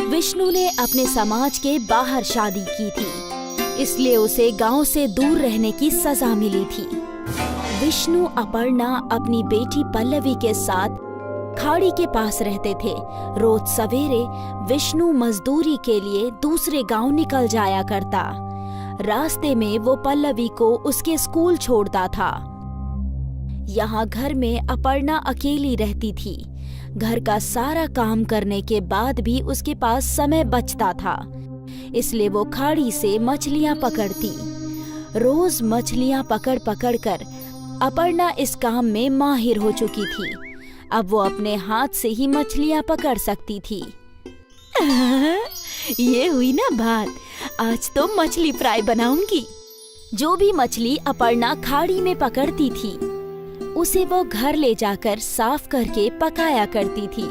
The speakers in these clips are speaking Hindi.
विष्णु ने अपने समाज के बाहर शादी की थी, इसलिए उसे गांव से दूर रहने की सजा मिली थी। विष्णु अपर्णा अपनी बेटी पल्लवी के साथ खाड़ी के पास रहते थे। रोज सवेरे विष्णु मजदूरी के लिए दूसरे गांव निकल जाया करता। रास्ते में वो पल्लवी को उसके स्कूल छोड़ता था। यहाँ घर में अपर्णा अकेली रहती थी। घर का सारा काम करने के बाद भी उसके पास समय बचता था, इसलिए वो खाड़ी से मछलियाँ पकड़ती। रोज मछलियाँ पकड़ पकड़ कर अपर्णा इस काम में माहिर हो चुकी थी। अब वो अपने हाथ से ही मछलियाँ पकड़ सकती थी। ये हुई ना बात, आज तो मछली फ्राई बनाऊंगी। जो भी मछली अपर्णा खाड़ी में पकड़ती थी, उसे वो घर ले जाकर साफ करके पकाया करती थी।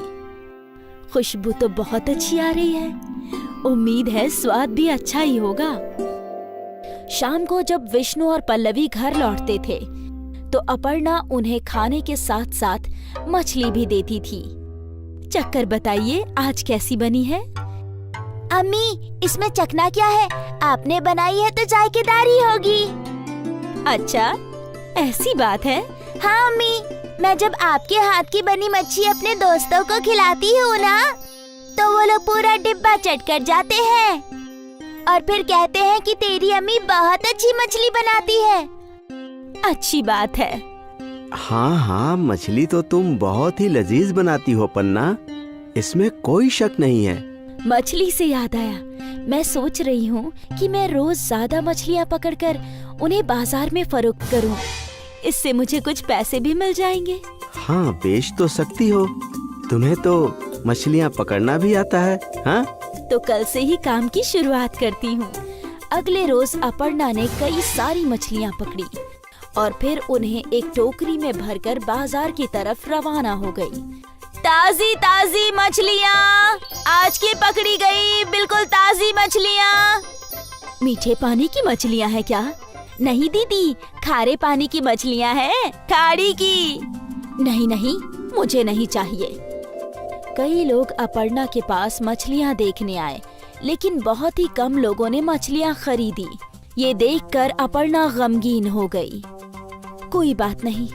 खुशबू तो बहुत अच्छी आ रही है, उम्मीद है स्वाद भी अच्छा ही होगा। शाम को जब विष्णु और पल्लवी घर लौटते थे, तो अपर्णा उन्हें खाने के साथ साथ मछली भी देती थी। चक्कर बताइए, आज कैसी बनी है? अम्मी, इसमें चखना क्या है? आपने बनाई है तो जायकेदार ही होगी। अच्छा, ऐसी बात है? हाँ अम्मी, मैं जब आपके हाथ की बनी मच्छी अपने दोस्तों को खिलाती हूँ ना, तो वो लोग पूरा डिब्बा चट कर जाते हैं और फिर कहते हैं कि तेरी अम्मी बहुत अच्छी मछली बनाती है। अच्छी बात है। हाँ हाँ, मछली तो तुम बहुत ही लजीज बनाती हो पन्ना, इसमें कोई शक नहीं है। मछली से याद आया, मैं सोच रही हूँ कि मैं रोज ज्यादा मछलियाँ पकड़कर उन्हें बाजार में फरोख्त करूँ। इससे मुझे कुछ पैसे भी मिल जाएंगे। हाँ, बेच तो सकती हो, तुम्हें तो मछलियाँ पकड़ना भी आता है। हाँ, तो कल से ही काम की शुरुआत करती हूँ। अगले रोज अपर्णा ने कई सारी मछलियाँ पकड़ी और फिर उन्हें एक टोकरी में भरकर बाजार की तरफ रवाना हो गई। ताजी ताजी मछलियाँ, आज की पकड़ी गई बिल्कुल ताजी मछलियाँ। मीठे पानी की मछलियाँ है क्या? नहीं दीदी, खारे पानी की मछलियाँ हैं, खाड़ी की। नहीं नहीं, मुझे नहीं चाहिए। कई लोग अपर्णा के पास मछलियाँ देखने आए, लेकिन बहुत ही कम लोगों ने मछलियाँ खरीदी। ये देखकर अपर्णा गमगीन हो गई। कोई बात नहीं,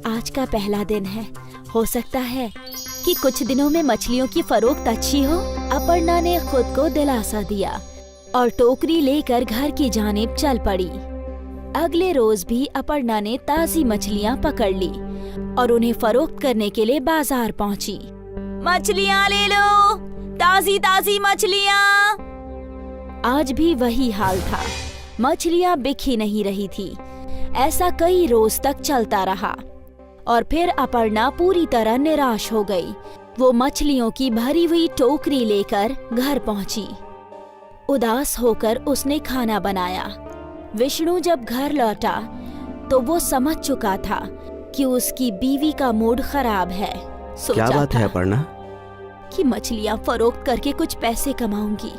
आज का पहला दिन है, हो सकता है कि कुछ दिनों में मछलियों की फरोख्त अच्छी हो। अपर्णा ने खुद को दिलासा दिया और टोकरी लेकर घर की जानिब चल पड़ी। अगले रोज भी अपर्णा ने ताजी मछलियाँ पकड़ ली और उन्हें फरोख्त करने के लिए बाजार पहुँची। मछलियाँ ले लो, ताजी ताजी मछलियाँ। आज भी वही हाल था, मछलियाँ बिक ही नहीं रही थी। ऐसा कई रोज तक चलता रहा और फिर अपर्णा पूरी तरह निराश हो गई। वो मछलियों की भरी हुई टोकरी लेकर घर पहुंची। उदास होकर उसने खाना बनाया। विष्णु जब घर लौटा तो वो समझ चुका था कि उसकी बीवी का मूड खराब है। क्या बात है अपर्णा? कि मछलियाँ फरोख्त करके कुछ पैसे कमाऊंगी,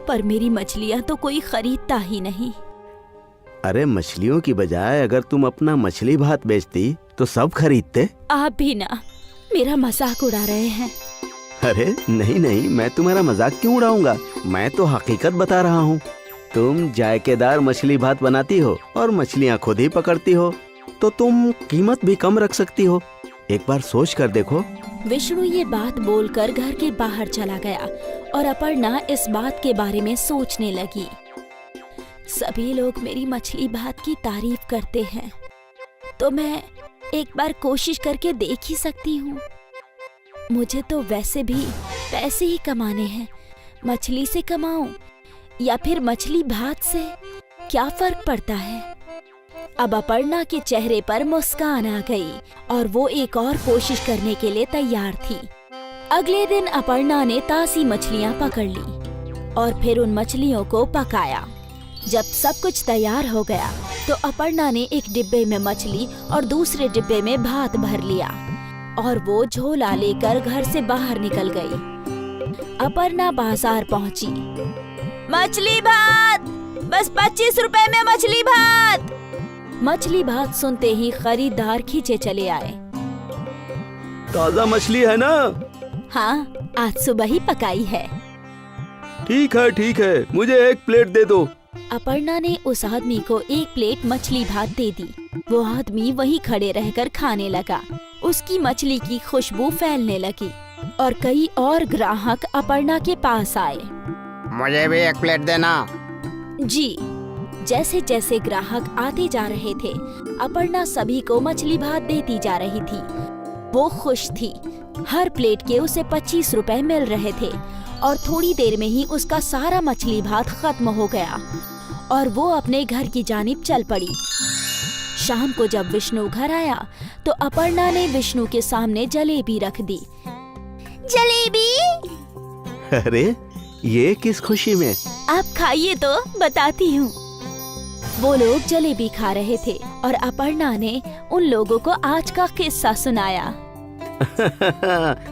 पर मेरी मछलियाँ तो कोई खरीदता ही नहीं। अरे, मछलियों की बजाय अगर तुम अपना मछली भात बेचती तो सब खरीदते। आप भी ना मेरा मजाक उड़ा रहे हैं। अरे नहीं नहीं, मैं तुम्हारा मजाक क्यों उड़ाऊंगा, मैं तो हकीकत बता रहा हूँ। तुम जायकेदार मछली भात बनाती हो और मछलियाँ खुद ही पकड़ती हो, तो तुम कीमत भी कम रख सकती हो। एक बार सोच कर देखो। विष्णु ये बात बोलकर घर के बाहर चला गया और अपर्णा इस बात के बारे में सोचने लगी। सभी लोग मेरी मछली भात की तारीफ करते हैं, तो मैं एक बार कोशिश करके देख ही सकती हूँ। मुझे तो वैसे भी पैसे ही कमाने हैं, मछली से कमाऊं या फिर मछली भात से, क्या फर्क पड़ता है। अब अपर्णा के चेहरे पर मुस्कान आ गई और वो एक और कोशिश करने के लिए तैयार थी। अगले दिन अपर्णा ने ताजी मछलियाँ पकड़ ली और फिर उन मछलियों को पकाया। जब सब कुछ तैयार हो गया तो अपर्णा ने एक डिब्बे में मछली और दूसरे डिब्बे में भात भर लिया और वो झोला लेकर घर से बाहर निकल गई। अपर्णा बाजार पहुंची। मछली भात, बस 25 रुपए में मछली भात। मछली भात सुनते ही खरीदार खींचे चले आए। ताजा मछली है ना? हाँ, आज सुबह ही पकाई है। ठीक है, मुझे 1 प्लेट दे दो। अपर्णा ने उस आदमी को 1 प्लेट मछली भात दे दी। वो आदमी वहीं खड़े रहकर खाने लगा। उसकी मछली की खुशबू फैलने लगी और कई और ग्राहक अपर्णा के पास आए। मुझे भी 1 प्लेट देना। जी। जैसे जैसे ग्राहक आते जा रहे थे, अपर्णा सभी को मछली भात देती जा रही थी। वो खुश थी। हर प्लेट के उसे 25 रुपए मिल रहे थे और थोड़ी देर में ही उसका सारा मछली भात खत्म हो गया और वो अपने घर की जानिब चल पड़ी। शाम को जब विष्णु घर आया तो अपर्णा ने विष्णु के सामने जलेबी रख दी। जलेबी? अरे ये किस खुशी में? आप खाइए तो बताती हूँ। वो लोग जलेबी खा रहे थे और अपर्णा ने उन लोगों को आज का किस्सा सुनाया।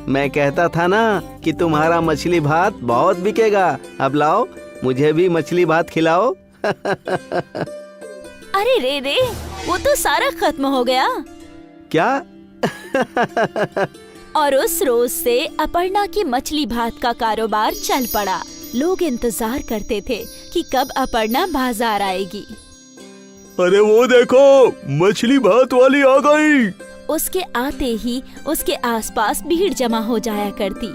मैं कहता था ना कि तुम्हारा मछली भात बहुत बिकेगा। अब लाओ, मुझे भी मछली भात खिलाओ। अरे रे, वो तो सारा खत्म हो गया। क्या? और उस रोज से अपर्णा की मछली भात का कारोबार चल पड़ा। लोग इंतजार करते थे कि कब अपर्णा बाजार आएगी। अरे वो देखो, मछली भात वाली आ गई। उसके आते ही उसके आसपास भीड़ जमा हो जाया करती।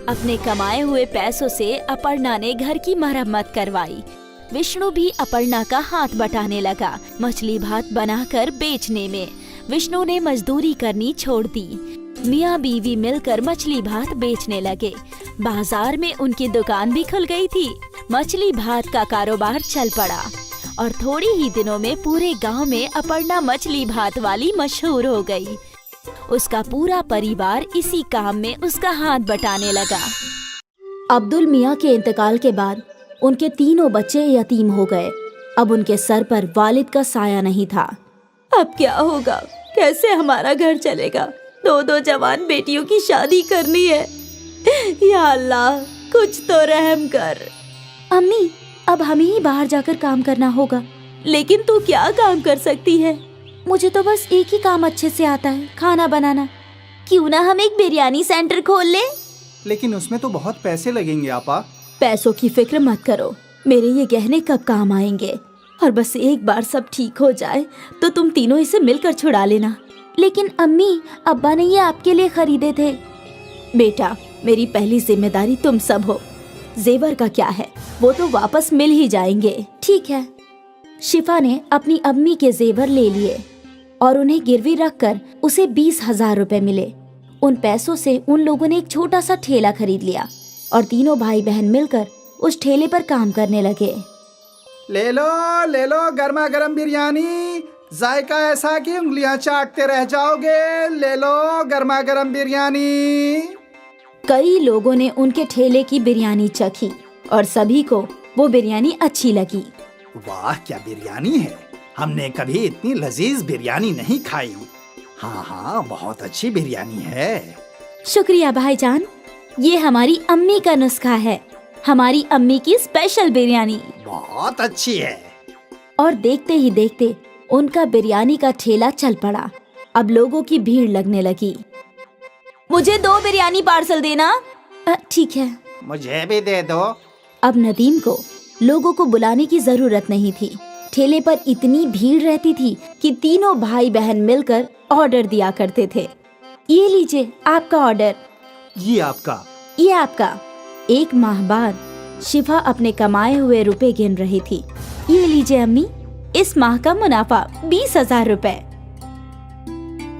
अपने कमाए हुए पैसों से अपर्णा ने घर की मरम्मत करवाई। विष्णु भी अपर्णा का हाथ बटाने लगा मछली भात बनाकर बेचने में। विष्णु ने मजदूरी करनी छोड़ दी। मियाँ बीवी मिलकर मछली भात बेचने लगे। बाजार में उनकी दुकान भी खुल गई थी। मछली भात का कारोबार चल पड़ा और थोड़ी ही दिनों में पूरे गांव में अपर्णा मछली भात वाली मशहूर हो गई। उसका पूरा परिवार इसी काम में उसका हाथ बटाने लगा। अब्दुल मियाँ के इंतकाल के बाद उनके तीनों बच्चे यतीम हो गए। अब उनके सर पर वालिद का साया नहीं था। अब क्या होगा? कैसे हमारा घर चलेगा? 2 जवान बेटियों की शादी करनी है। या अल्लाह, कुछ तो रहम कर। अम्मी, अब हमें ही बाहर जाकर काम करना होगा। लेकिन तू क्या काम कर सकती है? मुझे तो बस एक ही काम अच्छे से आता है, खाना बनाना। क्यों ना हम एक बिरयानी सेंटर खोल ले? लेकिन उसमें तो बहुत पैसे लगेंगे आपा। पैसों की फिक्र मत करो, मेरे ये गहने कब काम आएंगे। और बस एक बार सब ठीक हो जाए तो तुम तीनों इसे मिलकर छुड़ा लेना। लेकिन अम्मी, अब्बा ने ये आपके लिए खरीदे थे। बेटा, मेरी पहली जिम्मेदारी तुम सब हो। जेवर का क्या है, वो तो वापस मिल ही जाएंगे। ठीक है। शिफा ने अपनी अम्मी के जेवर ले लिए और उन्हें गिरवी रखकर उसे 20,000 रुपए मिले। उन पैसों से उन लोगों ने एक छोटा सा ठेला खरीद लिया और तीनों भाई बहन मिलकर उस ठेले पर काम करने लगे। ले लो गर्मा गर्म बिरयानी, जायका ऐसा कि उंगलियां चाटते रह जाओगे। ले लो गर्मा गर्म बिरयानी। कई लोगों ने उनके ठेले की बिरयानी चखी और सभी को वो बिरयानी अच्छी लगी। वाह, क्या बिरयानी है! हमने कभी इतनी लजीज बिरयानी नहीं खाई। हाँ, बहुत अच्छी बिरयानी है। शुक्रिया भाईजान, ये हमारी अम्मी का नुस्खा है। हमारी अम्मी की स्पेशल बिरयानी बहुत अच्छी है। और देखते ही देखते उनका बिरयानी का ठेला चल पड़ा। अब लोगों की भीड़ लगने लगी। मुझे 2 बिरयानी पार्सल देना। ठीक है। मुझे भी दे दो। अब नदीम को लोगों को बुलाने की जरूरत नहीं थी। ठेले पर इतनी भीड़ रहती थी कि तीनों भाई बहन मिलकर ऑर्डर दिया करते थे। ये लीजिए आपका ऑर्डर। ये आपका। ये आपका। 1 माह बाद शिफा अपने कमाए हुए रुपए गिन रही थी। ये लीजिए अम्मी, इस माह का मुनाफा 20,000 रुपए।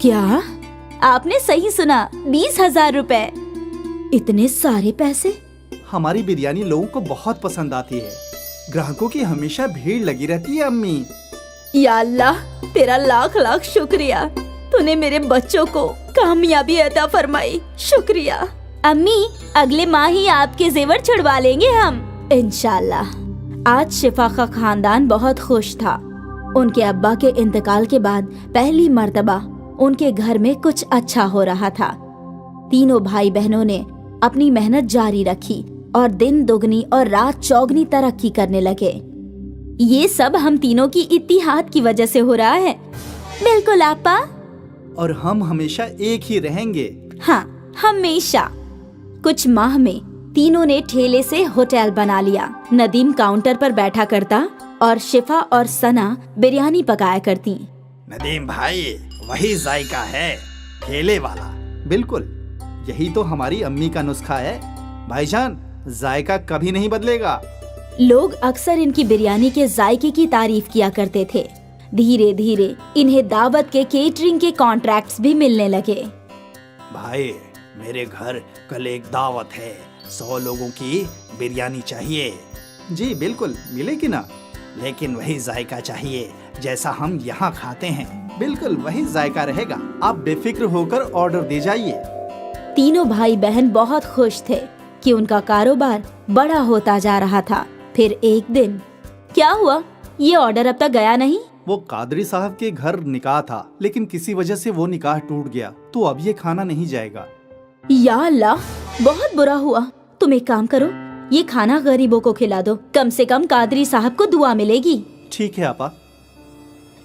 क्या? आपने सही सुना, 20,000 रुपए। इतने सारे पैसे? हमारी बिरयानी लोगों को बहुत पसंद आती है। ग्राहकों की हमेशा भीड़ लगी रहती है अम्मी। या अल्लाह, तेरा लाख लाख शुक्रिया। तूने मेरे बच्चों को कामयाबी अता फरमाई। शुक्रिया। अम्मी, अगले माह ही आपके जेवर छुड़वा लेंगे हम, इंशाल्लाह। आज शिफा का खानदान बहुत खुश था। उनके अब्बा के इंतकाल के बाद पहली मर्तबा उनके घर में कुछ अच्छा हो रहा था। तीनों भाई बहनों ने अपनी मेहनत जारी रखी और दिन दुगनी और रात चौगनी तरक्की करने लगे। ये सब हम तीनों की इत्तिहाद की वजह से हो रहा है। बिल्कुल आपा। और हम हमेशा एक ही रहेंगे। हाँ, हमेशा। कुछ माह में तीनों ने ठेले से होटल बना लिया। नदीम काउंटर पर बैठा करता और शिफा और सना बिरयानी पकाया करती। नदीम भाई, वही जायका है, ठेले वाला। बिल्कुल, यही तो हमारी अम्मी का नुस्खा है भाईजान, जायका कभी नहीं बदलेगा। लोग अक्सर इनकी बिरयानी के जायके की तारीफ किया करते थे। धीरे धीरे इन्हें दावत के केटरिंग के कॉन्ट्रैक्ट्स भी मिलने लगे। भाई, मेरे घर कल एक दावत है, 100 लोगों की बिरयानी चाहिए। जी बिल्कुल, मिलेगी ना, लेकिन वही जायका चाहिए जैसा हम यहाँ खाते हैं। बिल्कुल वही जायका रहेगा, आप बेफिक्र होकर ऑर्डर दे जाइए। तीनों भाई बहन बहुत खुश थे कि उनका कारोबार बड़ा होता जा रहा था। फिर एक दिन क्या हुआ, ये ऑर्डर अब तक गया नहीं। वो कादरी साहब के घर निकाह था, लेकिन किसी वजह से वो निकाह टूट गया, तो अब ये खाना नहीं जाएगा। या अल्लाह, बहुत बुरा हुआ। तुम एक काम करो, ये खाना गरीबों को खिला दो, कम से कम कादरी साहब को दुआ मिलेगी। ठीक है आपा।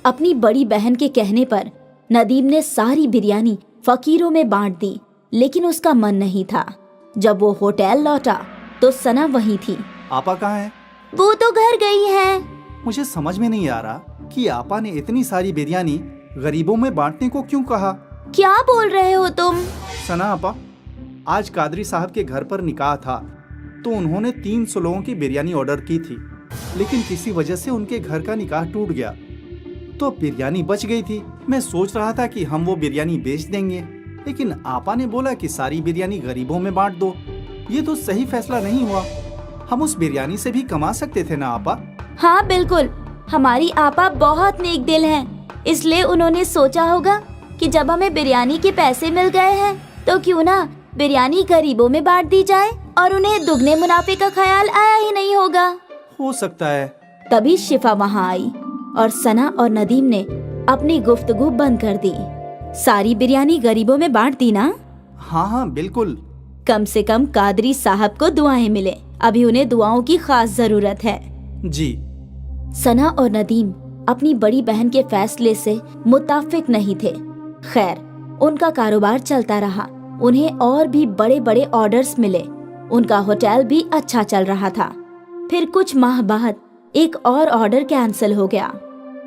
अपनी बड़ी बहन के कहने पर नदीम ने सारी बिरयानी फकीरों में बांट दी, लेकिन उसका मन नहीं था। जब वो होटल लौटा तो सना वहीं थी। आपा कहाँ है? वो तो घर गई है। मुझे समझ में नहीं आ रहा कि आपा ने इतनी सारी बिरयानी गरीबों में बांटने को क्यों कहा। क्या बोल रहे हो तुम? सना आपा, आज कादरी साहब के घर पर निकाह था, तो उन्होंने 300 लोगों की बिरयानी ऑर्डर की थी, लेकिन किसी वजह से उनके घर का निकाह टूट गया, तो बिरयानी बच गई थी। मैं सोच रहा था कि हम वो बिरयानी बेच देंगे, लेकिन आपा ने बोला कि सारी बिरयानी गरीबों में बांट दो। ये तो सही फैसला नहीं हुआ। हम उस बिरयानी से भी कमा सकते थे ना आपा। हाँ बिल्कुल, हमारी आपा बहुत नेक दिल हैं, इसलिए उन्होंने सोचा होगा कि जब हमें बिरयानी के पैसे मिल गए हैं तो क्यों ना बिरयानी गरीबों में बांट दी जाए, और उन्हें दुगने मुनाफे का ख्याल आया ही नहीं होगा। हो सकता है। तभी शिफा वहाँ आई और सना और नदीम ने अपनी गुफ्तगू बंद कर दी। सारी बिरयानी गरीबों में बांट दी ना? हाँ हाँ बिल्कुल। कम से कम कादरी साहब को दुआएं मिले, अभी उन्हें दुआओं की खास जरूरत है। जी। सना और नदीम अपनी बड़ी बहन के फैसले से मुत्ताफिक नहीं थे। खैर, उनका कारोबार चलता रहा, उन्हें और भी बड़े बड़े ऑर्डर्स मिले, उनका होटल भी अच्छा चल रहा था। फिर कुछ माह बाद एक और ऑर्डर कैंसिल हो गया।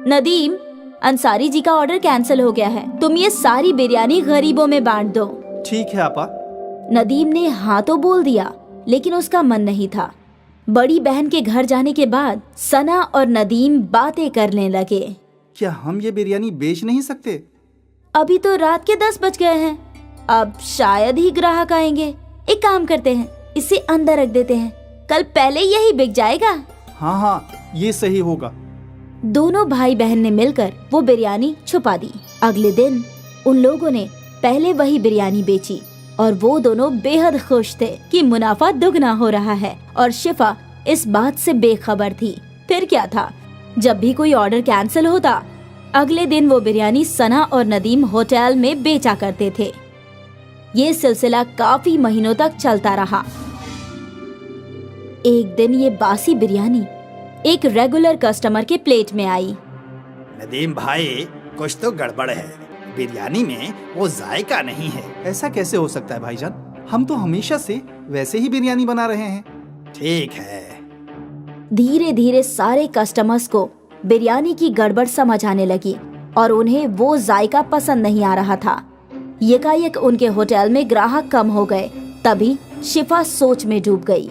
नदीम, अंसारी जी का ऑर्डर कैंसिल हो गया है, तुम ये सारी बिरयानी गरीबों में बांट दो। ठीक है आपा। नदीम ने हाँ तो बोल दिया, लेकिन उसका मन नहीं था। बड़ी बहन के घर जाने के बाद सना और नदीम बातें करने लगे। क्या हम ये बिरयानी बेच नहीं सकते? अभी तो रात के 10 बज गए हैं, अब शायद ही ग्राहक आएंगे। एक काम करते हैं, इसे अंदर रख देते हैं, कल पहले यही बिक जाएगा। हाँ हाँ, ये सही होगा। दोनों भाई बहन ने मिलकर वो बिरयानी छुपा दी। अगले दिन उन लोगों ने पहले वही बिरयानी बेची और वो दोनों बेहद खुश थे कि मुनाफा दुगना हो रहा है, और शिफा इस बात से बेखबर थी। फिर क्या था, जब भी कोई ऑर्डर कैंसिल होता, अगले दिन वो बिरयानी सना और नदीम होटल में बेचा करते थे। ये सिलसिला काफी महीनों तक चलता रहा। एक दिन ये बासी बिरयानी एक रेगुलर कस्टमर के प्लेट में आई। नदीम भाई, कुछ तो गड़बड़ है, बिरयानी में वो जायका नहीं है। ऐसा कैसे हो सकता है भाईजान? हम तो हमेशा से वैसे ही बिरयानी बना रहे हैं। ठीक है। धीरे धीरे सारे कस्टमर्स को बिरयानी की गड़बड़ समझ आने लगी और उन्हें वो जायका पसंद नहीं आ रहा था। यकायक उनके होटल में ग्राहक कम हो गए। तभी शिफा सोच में डूब गई।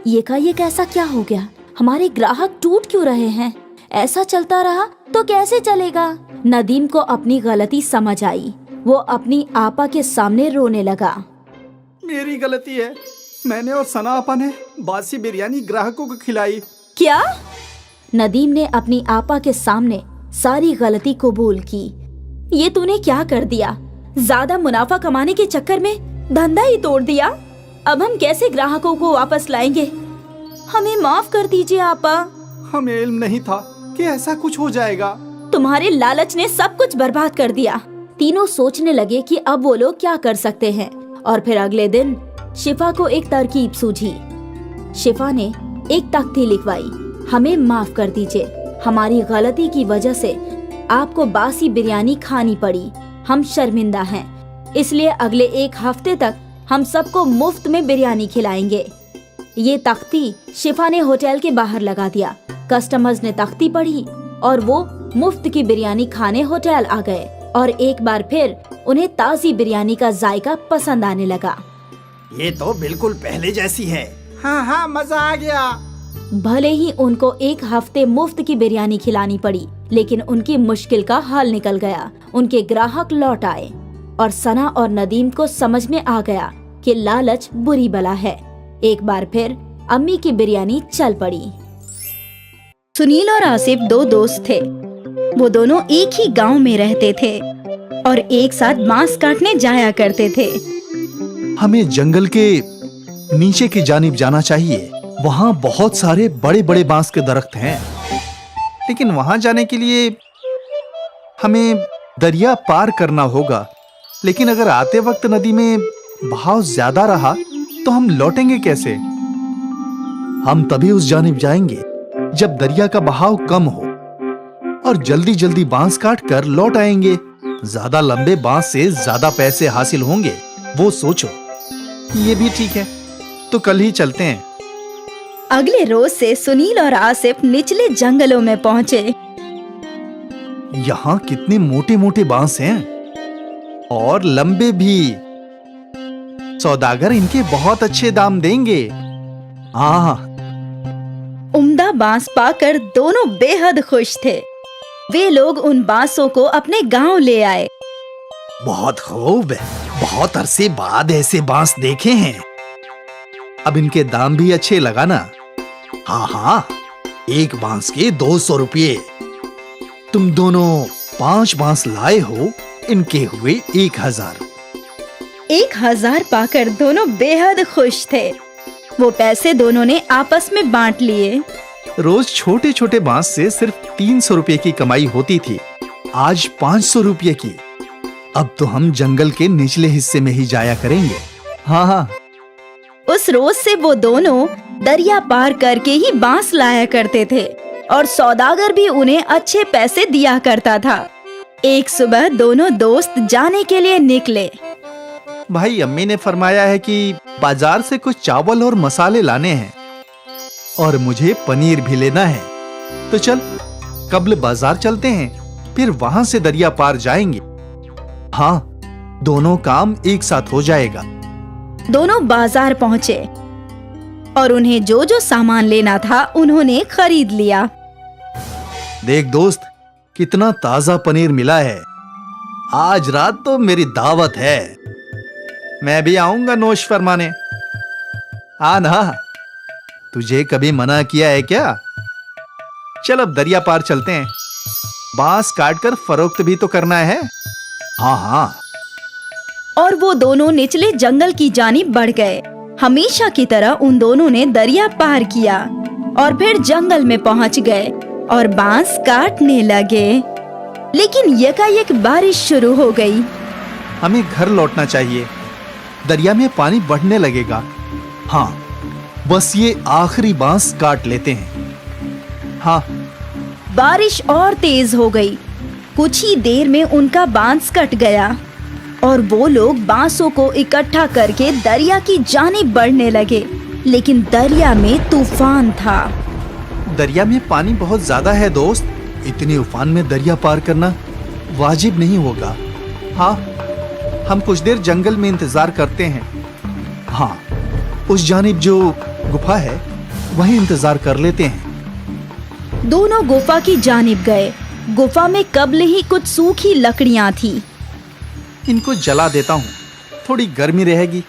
यकायक ऐसा क्या हो गया? हमारे ग्राहक टूट क्यों रहे हैं? ऐसा चलता रहा तो कैसे चलेगा? नदीम को अपनी गलती समझ आई। वो अपनी आपा के सामने रोने लगा। मेरी गलती है, मैंने और सना आपा ने बासी बिरयानी ग्राहकों को खिलाई। क्या? नदीम ने अपनी आपा के सामने सारी गलती कबूल की। ये तूने क्या कर दिया? ज्यादा मुनाफा कमाने के चक्कर में धंधा ही तोड़ दिया। अब हम कैसे ग्राहकों को वापस लाएंगे? हमें माफ कर दीजिए आपा। हमें इल्म नहीं था कि ऐसा कुछ हो जाएगा। तुम्हारे लालच ने सब कुछ बर्बाद कर दिया। तीनों सोचने लगे कि अब वो लोग क्या कर सकते हैं, और फिर अगले दिन शिफा को एक तरकीब सूझी। शिफा ने एक तख्ती लिखवाई, हमें माफ कर दीजिए, हमारी गलती की वजह से आपको बासी बिरयानी खानी पड़ी, हम शर्मिंदा हैं। इसलिए अगले 1 हफ्ते तक हम सबको मुफ्त में बिरयानी खिलाएंगे। ये तख्ती शिफा ने होटल के बाहर लगा दिया। कस्टमर्स ने तख्ती पढ़ी और वो मुफ्त की बिरयानी खाने होटल आ गए और एक बार फिर उन्हें ताज़ी बिरयानी का जायका पसंद आने लगा। ये तो बिल्कुल पहले जैसी है। हाँ हाँ, मजा आ गया। भले ही उनको 1 हफ्ते मुफ्त की बिरयानी खिलानी पड़ी, लेकिन उनकी मुश्किल का हल निकल गया। उनके ग्राहक लौट आए और सना और नदीम को समझ में आ गया कि लालच बुरी बला है। एक बार फिर अम्मी की बिरयानी चल पड़ी। सुनील और आसिफ 2 दोस्त थे। वो दोनों एक ही गांव में रहते थे और एक साथ बांस काटने जाया करते थे। हमें जंगल के नीचे की जानिब जाना चाहिए। वहाँ बहुत सारे बड़े बड़े बांस के दरख्त हैं, लेकिन वहाँ जाने के लिए हमें दरिया पार करना होगा। लेकिन अगर आते वक्त नदी में बहाव ज्यादा रहा तो हम लौटेंगे कैसे? हम तभी उस जानिब जाएंगे जब दरिया का बहाव कम हो और जल्दी जल्दी बांस काट कर लौट आएंगे। ज्यादा लंबे बांस से ज्यादा पैसे हासिल होंगे, वो सोचो। ये भी ठीक है, तो कल ही चलते हैं। अगले रोज से सुनील और आसिफ निचले जंगलों में पहुंचे। यहाँ कितने मोटे मोटे बांस हैं और लंबे भी। सौदागर इनके बहुत अच्छे दाम देंगे। हाँ, उम्दा बांस पाकर दोनों बेहद खुश थे। वे लोग उन बांसों को अपने गांव ले आए। बहुत खूब, बहुत अरसे बाद ऐसे बांस देखे हैं। अब इनके दाम भी अच्छे लगाना। हाँ हाँ, एक बांस के 200 रुपये। तुम दोनों 5 बांस लाए हो, इनके हुए 1000। 1000 पाकर दोनों बेहद खुश थे। वो पैसे दोनों ने आपस में बांट लिए। रोज छोटे छोटे बांस से सिर्फ 300 रुपये की कमाई होती थी, आज 500 रुपये की। अब तो हम जंगल के निचले हिस्से में ही जाया करेंगे। हाँ हाँ। उस रोज से वो दोनों दरिया पार करके ही बांस लाया करते थे और सौदागर भी उन्हें अच्छे पैसे दिया करता था। एक सुबह दोनों दोस्त जाने के लिए निकले। भाई, अम्मी ने फरमाया है कि बाजार से कुछ चावल और मसाले लाने हैं और मुझे पनीर भी लेना है। तो चल कब्ल बाजार चलते हैं, फिर वहां से दरिया पार जाएंगे। हाँ, दोनों काम एक साथ हो जाएगा। दोनों बाजार पहुँचे और उन्हें जो जो सामान लेना था उन्होंने खरीद लिया। देख दोस्त, कितना ताजा पनीर मिला है। आज रात तो मेरी दावत है। मैं भी आऊंगा नोश फरमाने। आ ना, तुझे कभी मना किया है क्या? चल अब दरिया पार चलते हैं। बांस काटकर फरोख्त भी तो करना है। हाँ हाँ। और वो दोनों निचले जंगल की जानिब बढ़ गए। हमेशा की तरह उन दोनों ने दरिया पार किया और फिर जंगल में पहुंच गए और बांस काटने लगे। लेकिन यकायक बारिश शुरू हो गई। हमें घर लौटना चाहिए, दरिया में पानी बढ़ने लगेगा। हाँ, बस ये आखिरी बांस काट लेते हैं। हाँ। बारिश और तेज हो गई। कुछ ही देर में उनका बांस कट गया और वो लोग बांसों को इकट्ठा करके दरिया की जानिब बढ़ने लगे। लेकिन दरिया में तूफान था। दरिया में पानी बहुत ज्यादा है दोस्त। इतने उफान में दरिया पार करना वाजिब नहीं होगा। हाँ, हम कुछ देर जंगल में इंतजार करते हैं। हाँ, उस जानिब जो गुफा है वहीं इंतजार कर लेते हैं। दोनों गुफा की जानिब गए। गुफा में कब्ल ही कुछ सूखी लकड़ियां थी। इनको जला देता हूँ, थोड़ी गर्मी रहेगी।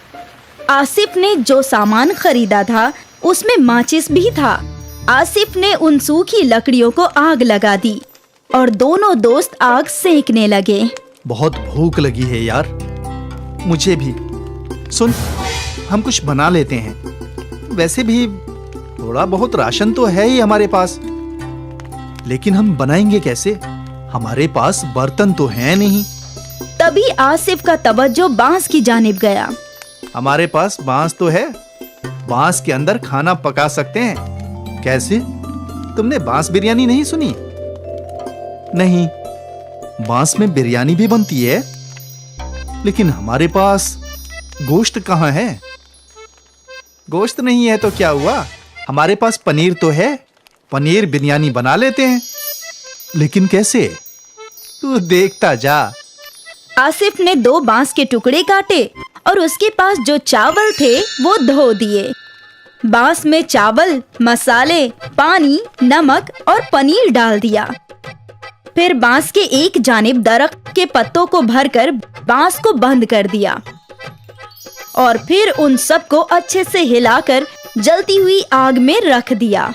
आसिफ ने जो सामान खरीदा था उसमें माचिस भी था। आसिफ ने उन सूखी लकड़ियों को आग लगा दी और दोनों दोस्त आग सेकने लगे। बहुत भूख लगी है यार, मुझे भी। सुन, हम कुछ बना लेते हैं। वैसे भी थोड़ा बहुत राशन तो है ही हमारे पास, लेकिन हम बनाएंगे कैसे? हमारे पास बर्तन तो है नहीं। तभी आसिफ का तवज्जो बांस की जानिब गया। हमारे पास बांस तो है, बांस के अंदर खाना पका सकते हैं। कैसे? तुमने बांस बिरयानी नहीं सुनी? नहीं, बांस में बिरयानी भी बनती है। लेकिन हमारे पास गोश्त कहाँ है? गोश्त नहीं है तो क्या हुआ, हमारे पास पनीर तो है, पनीर बिरयानी बना लेते हैं। लेकिन कैसे? तू देखता जा। आसिफ ने 2 बांस के टुकड़े काटे और उसके पास जो चावल थे वो धो दिए। बांस में चावल, मसाले, पानी, नमक और पनीर डाल दिया। फिर बांस के एक जानिब दरख्त के पत्तों को भरकर बांस को बंद कर दिया और फिर उन सबको अच्छे से हिलाकर जलती हुई आग में रख दिया।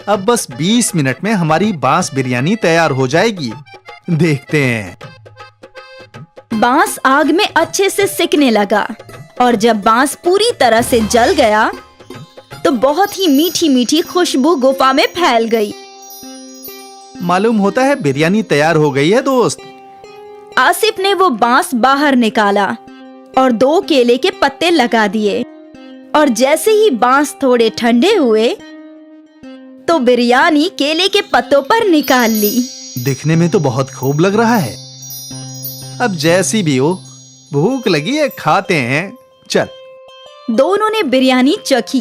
अब बस 20 मिनट में हमारी बांस बिरयानी तैयार हो जाएगी। देखते हैं। बांस आग में अच्छे से सिकने लगा और जब बांस पूरी तरह से जल गया तो बहुत ही मीठी मीठी खुशबू गुफा में फैल गई। मालूम होता है बिरयानी तैयार हो गई है दोस्त। आसिफ ने वो बांस बाहर निकाला और 2 केले के पत्ते लगा दिए और जैसे ही बांस थोड़े ठंडे हुए तो बिरयानी केले के पत्तों पर निकाल ली। दिखने में तो बहुत खूब लग रहा है। अब जैसी भी हो, भूख लगी है, खाते हैं। चल। दोनों ने बिरयानी चखी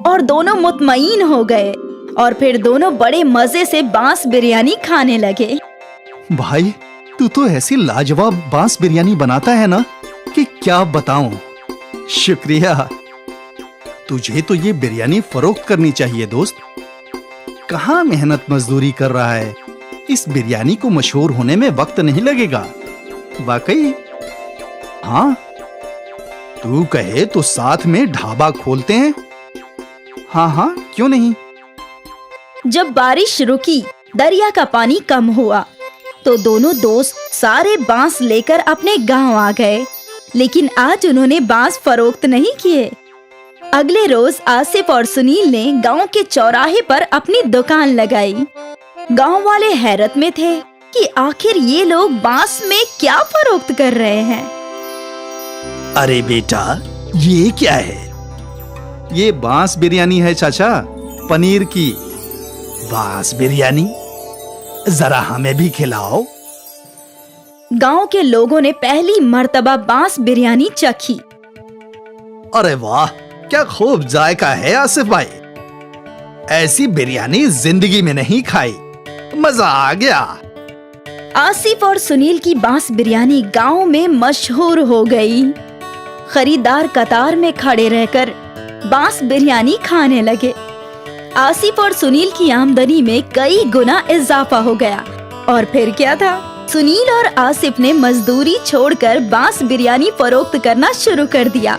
और दोनों मुतमईन हो गए और फिर दोनों बड़े मजे से बांस बिरयानी खाने लगे। भाई, तू तो ऐसी लाजवाब बांस बिरयानी बनाता है ना कि क्या बताऊं। शुक्रिया। तुझे तो ये बिरयानी फरोख्त करनी चाहिए दोस्त। कहाँ मेहनत मजदूरी कर रहा है। इस बिरयानी को मशहूर होने में वक्त नहीं लगेगा। वाकई। हाँ, तू कहे तो साथ में ढाबा खोलते हैं। हाँ, क्यों नहीं। जब बारिश रुकी, दरिया का पानी कम हुआ तो दोनों दोस्त सारे बांस लेकर अपने गांव आ गए। लेकिन आज उन्होंने बांस फरोख्त नहीं किए। अगले रोज आसिफ और सुनील ने गांव के चौराहे पर अपनी दुकान लगाई। गांव वाले हैरत में थे कि आखिर ये लोग बांस में क्या फरोख्त कर रहे हैं। अरे बेटा, ये क्या है? ये बांस बिरयानी है चाचा, पनीर की। बांस बिरयानी? जरा हमें भी खिलाओ। गांव के लोगों ने पहली मर्तबा बांस बिरयानी चखी। अरे वाह, क्या खूब जायका है आसिफ भाई। ऐसी बिरयानी जिंदगी में नहीं खाई। मजा आ गया। आसिफ और सुनील की बांस बिरयानी गांव में मशहूर हो गई। खरीदार कतार में खड़े रहकर बांस बिरयानी खाने लगे। आसिफ और सुनील की आमदनी में कई गुना इजाफा हो गया। और फिर क्या था, सुनील और आसिफ ने मजदूरी छोड़कर बांस बिरयानी फरोख्त करना शुरू कर दिया।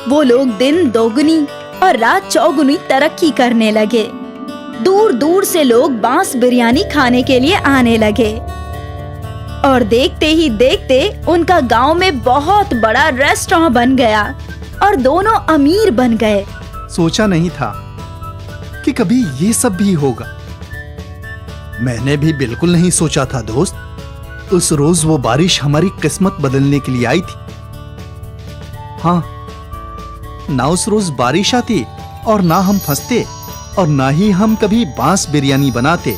वो लोग दिन दोगुनी और रात चौगुनी तरक्की करने लगे। दूर दूर से लोग बांस बिरयानी खाने के लिए आने लगे और देखते ही देखते उनका गांव में बहुत बड़ा रेस्टोरेंट बन गया और दोनों अमीर बन गए। सोचा नहीं था कि कभी ये सब भी होगा। मैंने भी बिल्कुल नहीं सोचा था दोस्त। उस रोज वो बारिश हमारी किस्मत बदलने के लिए आई थी। हाँ, ना उस रोज बारिश आती और ना हम फंसते और ना ही हम कभी बांस बिरयानी बनाते।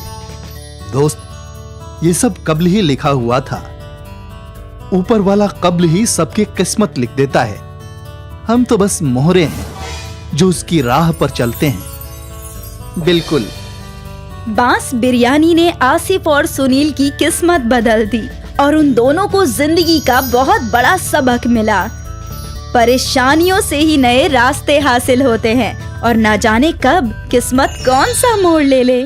दोस्त, ये सब कब्ल ही लिखा हुआ था। ऊपर वाला कब्ल ही सबकी किस्मत लिख देता है। हम तो बस मोहरे हैं जो उसकी राह पर चलते हैं। बिल्कुल। बांस बिरयानी ने आसिफ और सुनील की किस्मत बदल दी और उन दोनों को जिंदगी का बहुत बड़ा सबक मिला। परेशानियों से ही नए रास्ते हासिल होते हैं और ना जाने कब किस्मत कौन सा मोड़ ले ले।